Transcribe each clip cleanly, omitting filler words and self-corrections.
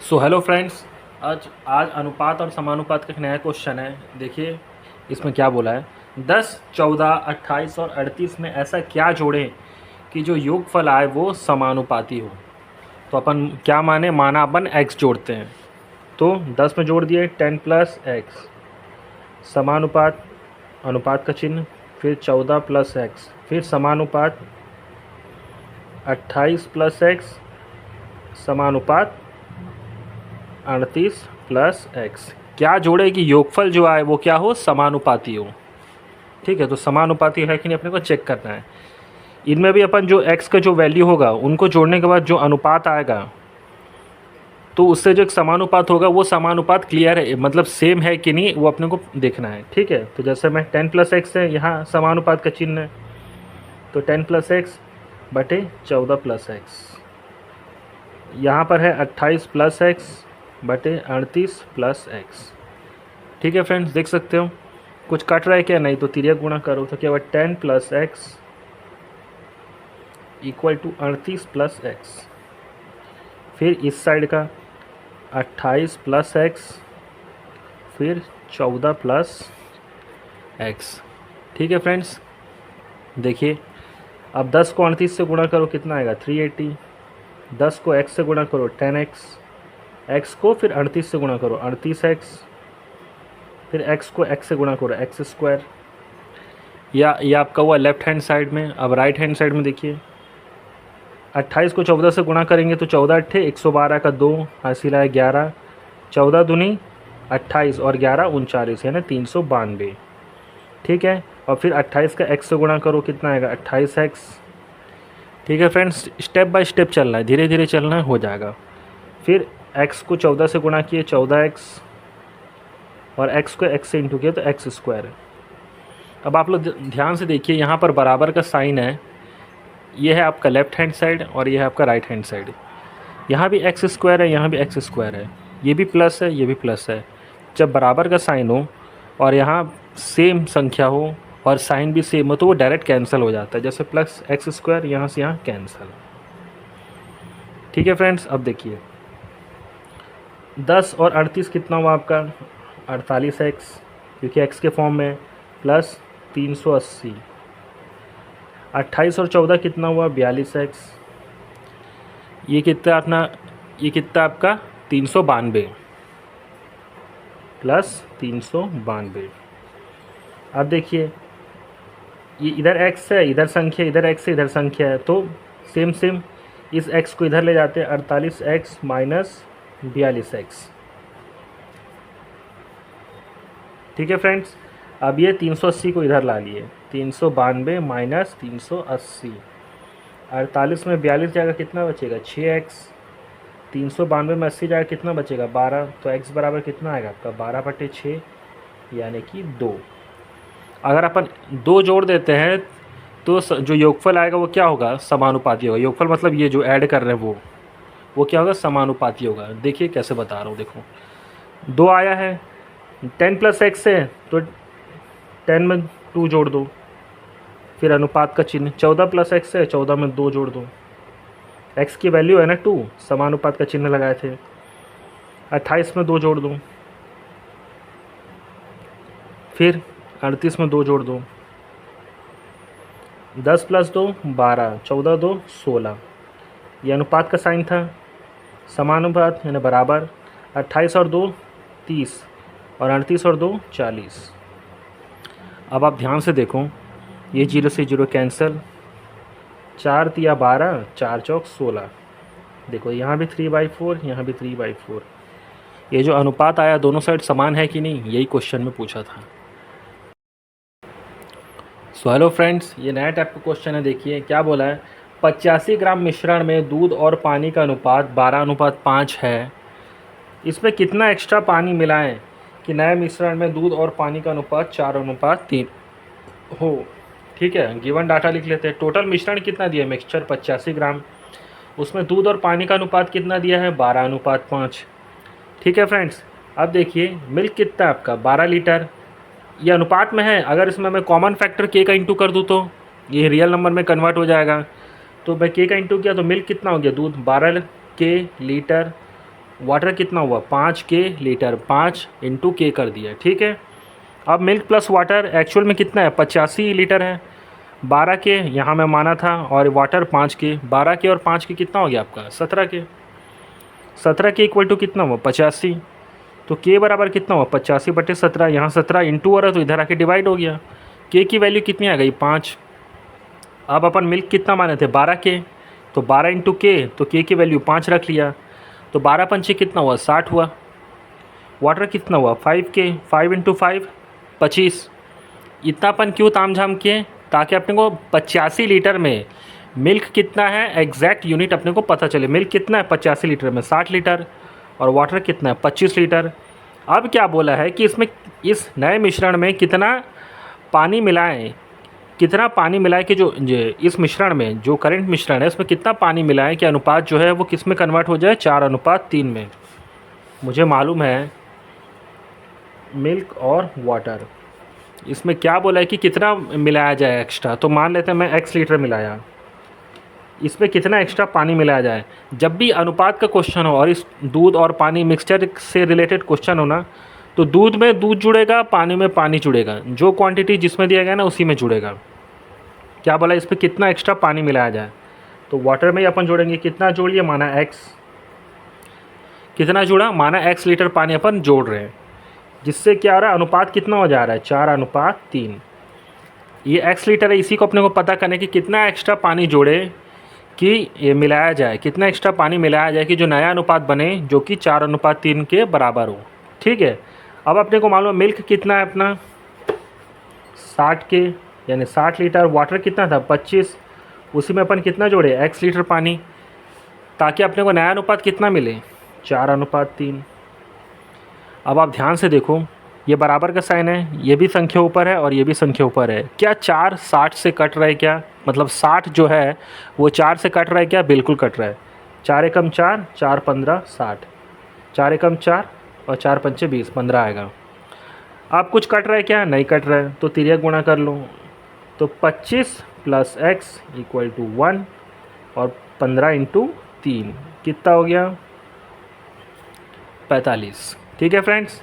So hello friends. आज आज अनुपात और समानुपात का एक नया क्वेश्चन है। देखिए इसमें क्या बोला है। 10, 14, 28 और 38 में ऐसा क्या जोड़ें कि जो योगफल आए वो समानुपाती हो। तो अपन क्या माना अपन x जोड़ते हैं। तो 10 में जोड़ दिए 10 प्लस एक्स, समानुपात अनुपात का चिन्ह, फिर 14 प्लस एक्स, फिर समानुपात 28 प्लस एक्स, समानुपात 38 प्लस एक्स। क्या जोड़े कि योगफल जो आए वो क्या हो, समानुपाती हो। ठीक है, तो समानुपाती है कि नहीं अपने को चेक करना है। इनमें भी अपन जो x का जो वैल्यू होगा उनको जोड़ने के बाद जो अनुपात आएगा तो उससे जो एक समानुपात होगा वो समानुपात क्लियर है, मतलब सेम है कि नहीं वो अपने को देखना है। ठीक है, तो जैसे मैं 10 प्लस एक्स है, यहाँ समानुपात का चिन्ह है तो 10 प्लस एक्स बटे 14 प्लस एक्स। यहाँ पर है 28 प्लस एक्स बटे 38 प्लस एक्स। ठीक है फ्रेंड्स, देख सकते हो कुछ कट रहा है क्या, नहीं तो तिर्यक गुणा करो तो क्या हुआ 10 plus x equal to 38 plus x. फिर इस साइड का 28 प्लस एक्स, फिर 14 प्लस एक्स। ठीक है फ्रेंड्स, देखिए अब 10 को 38 से गुणा करो कितना आएगा 380। 10 को x से गुणा करो 10x, x को फिर 38 से गुणा करो 38x, फिर x को x से गुणा करो एक्स स्क्वायर। या ये आपका हुआ लेफ्ट हैंड साइड में। अब राइट हैंड साइड में देखिए 28 को 14 से गुणा करेंगे तो 14 अट्ठे 112 का 2 हासिल आया 11, 14 दूनी 28 और 11 39 है ना 392। ठीक है, और फिर 28 का x से गुणा करो कितना आएगा 28x। ठीक है फ्रेंड्स, स्टेप बाय स्टेप चलना है, धीरे धीरे चलना है, हो जाएगा। फिर x को 14 से गुणा किए 14x, और x को x से इंटू किया तो एक्स स्क्वायर। अब आप लोग ध्यान से देखिए, यहाँ पर बराबर का साइन है, ये है आपका लेफ्ट हैंड साइड और ये है आपका राइट हैंड साइड। यहाँ भी एक्स स्क्वायर है, यहाँ भी एक्स स्क्वायर है, ये भी प्लस है, ये भी प्लस है। जब बराबर का साइन हो और यहाँ सेम संख्या हो और साइन भी सेम हो तो वो डायरेक्ट कैंसिल हो जाता है, जैसे प्लस एक्स स्क्वायर यहाँ से यहाँ कैंसिल। ठीक है फ्रेंड्स, अब देखिए 10 और 38 कितना हुआ आपका 48x, क्योंकि x के फॉर्म में, प्लस 380। 28 और 14 कितना हुआ 42x, ये कितना आपका 392 प्लस 392। अब देखिए ये इधर x है, इधर संख्या, इधर x है, इधर संख्या है, तो सेम सेम इस x को इधर ले जाते हैं 48x माइनस 42x। ठीक है फ्रेंड्स, अब ये 380 को इधर ला लिए, 392 माइनस 380। 48 में 42 जाएगा कितना बचेगा 6x, 392 में 80 जाएगा कितना बचेगा 12, तो x बराबर कितना आएगा आपका 12/6 यानी कि 2। अगर अपन 2 जोड़ देते हैं तो जो योगफल आएगा वो क्या होगा, समानुपाती होगा। योगफल मतलब ये जो ऐड कर रहे हैं वो क्या होगा, समानुपाती होगा। देखिए कैसे बता रहा हूँ, देखो 2 आया है, 10 प्लस एक्स है तो 10 में 2 जोड़ दो, फिर अनुपात का चिन्ह। 14 प्लस एक्स है, 14 में 2 जोड़ दो, x की वैल्यू है ना 2, समानुपात का चिन्ह लगाए थे। 28 में 2 जोड़ दो, फिर 38 में 2 जोड़ दो, 10 प्लस 2 12, 14 2 16। ये अनुपात का साइन था, समानुपात यानी बराबर। 28 और 2 30 और 38 और 2 40। अब आप ध्यान से देखो, ये 0 से 0 कैंसिल, 4 तिया 12, 4 चौक 16। देखो यहाँ भी 3/4, यहाँ भी 3/4। ये जो अनुपात आया दोनों साइड समान है कि नहीं, यही क्वेश्चन में पूछा था। सो हेलो फ्रेंड्स, ये नया टाइप का क्वेश्चन है। देखिए क्या बोला है, 85 ग्राम मिश्रण में दूध और पानी का अनुपात 12:5 है। इसमें कितना एक्स्ट्रा पानी मिलाएं कि नए मिश्रण में दूध और पानी का अनुपात 4:3 हो। ठीक है, गिवन डाटा लिख लेते हैं। टोटल मिश्रण कितना दिया है, मिक्सचर 85 ग्राम, उसमें दूध और पानी का अनुपात कितना दिया है 12:5। ठीक है फ्रेंड्स, अब देखिए मिल्क कितना है आपका 12 लीटर, ये अनुपात में है। अगर इसमें मैं कॉमन फैक्टर k का इंटू कर दूँ तो ये रियल नंबर में कन्वर्ट हो जाएगा, तो मैं k का इंटू किया तो मिल्क कितना हो गया, दूध 12 k लीटर वाटर कितना हुआ 5 के लीटर, 5 इंटू के कर दिया, ठीक है। अब मिल्क प्लस वाटर एक्चुअल में कितना है 85 लीटर है, 12 के यहाँ मैं माना था, और वाटर 5 के, 12 के और 5 के कितना हो गया आपका 17 के, 17 के इक्वल टू कितना हुआ 85। तो के बराबर कितना हुआ 85/17, यहाँ 17 इंटू हो रहा है तो इधर आके डिवाइड हो गया। के की वैल्यू कितनी आ गई 5। अब अपन मिल्क कितना माने थे 12 के, तो 12 इंटू के, तो के की वैल्यू 5 रख लिया, तो 12 पंचे कितना हुआ 60 हुआ। वाटर कितना हुआ 5 के, 5 इंटू 5 25। इतना अपन क्यों तामझाम किए, ताकि अपने को 85 लीटर में मिल्क कितना है एग्जैक्ट यूनिट अपने को पता चले। मिल्क कितना है 85 लीटर में 60 लीटर, और वाटर कितना है 25 लीटर। अब क्या बोला है कि इसमें इस नए मिश्रण में कितना पानी मिलाएं, कितना पानी मिलाएं कि जो इस मिश्रण में जो करंट मिश्रण है उसमें कितना पानी मिलाएं कि अनुपात जो है वो किस में कन्वर्ट हो जाए 4:3 में। मुझे मालूम है मिल्क और वाटर, इसमें क्या बोला है कि कितना मिलाया जाए एक्स्ट्रा, तो मान लेते हैं मैं x लीटर मिलाया, इसमें कितना एक्स्ट्रा पानी मिलाया जाए। जब भी अनुपात का क्वेश्चन हो और इस दूध और पानी मिक्सचर से रिलेटेड क्वेश्चन हो ना, तो दूध में दूध जुड़ेगा, पानी में पानी जुड़ेगा, जो क्वांटिटी जिसमें दिया गया ना उसी में जुड़ेगा। क्या बोला इसमें कितना एक्स्ट्रा पानी मिलाया जाए, तो वाटर में ही अपन जोड़ेंगे, कितना जोड़ लिया माना x, कितना जुड़ा माना x लीटर पानी अपन जोड़ रहे हैं, जिससे क्या हो रहा है अनुपात कितना हो जा रहा है 4:3। ये x लीटर है, इसी को अपने को पता करने कि कितना एक्स्ट्रा पानी जोड़े कि ये मिलाया जाए, कितना एक्स्ट्रा पानी मिलाया जाए कि जो नया अनुपात बने जो कि 4:3 के बराबर हो, ठीक है। अब अपने को मालूम है मिल्क कितना है अपना 60 के, यानी 60 लीटर, वाटर कितना था 25, उसी में अपन कितना जोड़े x लीटर पानी, ताकि अपने को नया अनुपात कितना मिले 4:3। अब आप ध्यान से देखो, ये बराबर का साइन है, ये भी संख्या ऊपर है और ये भी संख्या ऊपर है। क्या 4 60 से कट रहा है क्या, मतलब 60 जो है वो 4 से कट रहा है क्या, बिल्कुल कट रहा है। 4 एकम 4, 4 15 60, 4 एकम 4 और 4 पंचे 20, 15 आएगा। अब कुछ कट रहा है क्या, नहीं कट रहा है, तो तिर्यक गुणा कर लो, तो 25 + x = 1 और 15 × 3 कितना हो गया 45, ठीक है फ्रेंड्स।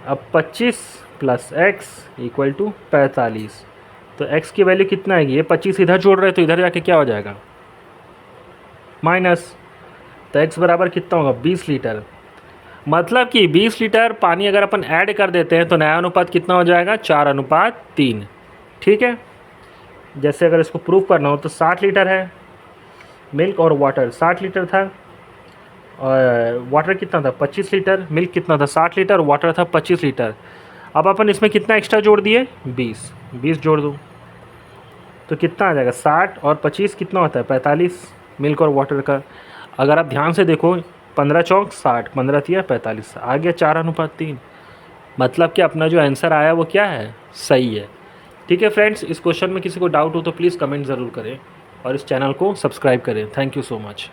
अब 25 + x = 45, तो x की वैल्यू कितना आएगी, ये 25 इधर जोड़ रहे हैं तो इधर जाके क्या हो जाएगा माइनस, तो x बराबर कितना होगा 20 लीटर। मतलब कि 20 लीटर पानी अगर अपन ऐड कर देते हैं तो नया अनुपात कितना हो जाएगा 4:3, ठीक है। जैसे अगर इसको प्रूव करना हो तो 60 लीटर है मिल्क और वाटर, 60 लीटर था और वाटर कितना था 25 लीटर, मिल्क कितना था 60 लीटर, वाटर था 25 लीटर। अब अपन इसमें कितना एक्स्ट्रा जोड़ दिए 20 जोड़ दो तो कितना आ जाएगा 60 और 25 कितना होता है 45 मिल्क और वाटर का। अगर आप ध्यान से देखो 15 चौक 60, 15 तिया 45, आ गया 4:3। मतलब कि अपना जो आंसर आया वो क्या है सही है, ठीक है फ्रेंड्स। इस क्वेश्चन में किसी को डाउट हो तो प्लीज़ कमेंट ज़रूर करें और इस चैनल को सब्सक्राइब करें। Thank you so much.